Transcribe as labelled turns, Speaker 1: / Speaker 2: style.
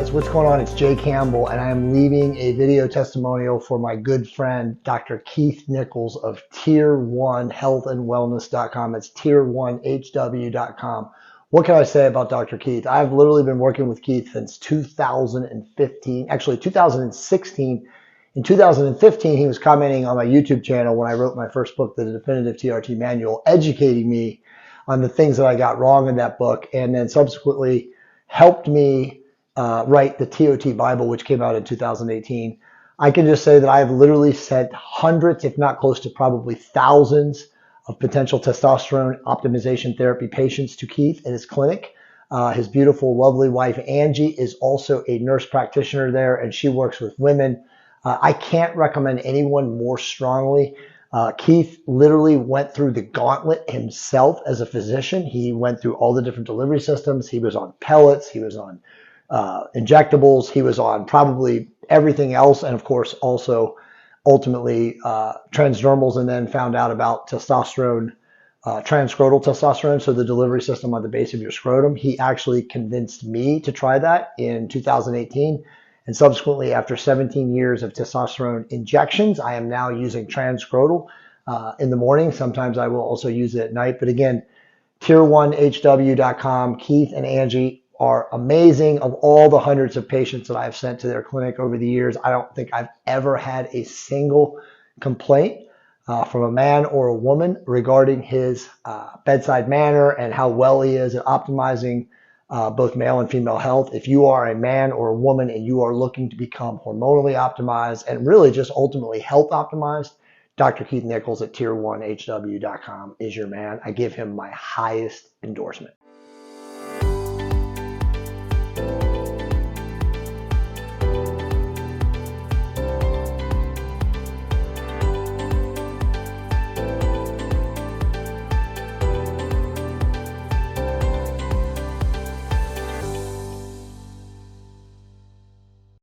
Speaker 1: guys, what's going on? It's Jay Campbell, and I am leaving a video testimonial for my good friend, Dr. Keith Nichols of tier1healthandwellness.com. It's tier1hw.com. What can I say about Dr. Keith? I've literally been working with Keith since 2015, actually 2016. In 2015, he was commenting on my YouTube channel when I wrote my first book, The Definitive TRT Manual, educating me on the things that I got wrong in that book, and then subsequently helped me write the TOT Bible, which came out in 2018. I can just say that I have literally sent hundreds, if not close to probably thousands, of potential testosterone optimization therapy patients to Keith at his clinic. His beautiful, lovely wife, Angie, is also a nurse practitioner there, and she works with women. I can't recommend anyone more strongly. Keith literally went through the gauntlet himself as a physician. He went through all the different delivery systems. He was on pellets. He was on injectables. He was on probably everything else. And of course, also ultimately transdermals, and then found out about testosterone, transscrotal testosterone. So the delivery system on the base of your scrotum. He actually convinced me to try that in 2018. And subsequently, after 17 years of testosterone injections, I am now using transscrotal in the morning. Sometimes I will also use it at night. But again, tier1hw.com. Keith and Angie are amazing. Of all the hundreds of patients that I've sent to their clinic over the years, I don't think I've ever had a single complaint from a man or a woman regarding his bedside manner and how well he is at optimizing both male and female health. If you are a man or a woman and you are looking to become hormonally optimized and really just ultimately health optimized, Dr. Keith Nichols at tier1hw.com is your man. I give him my highest endorsement.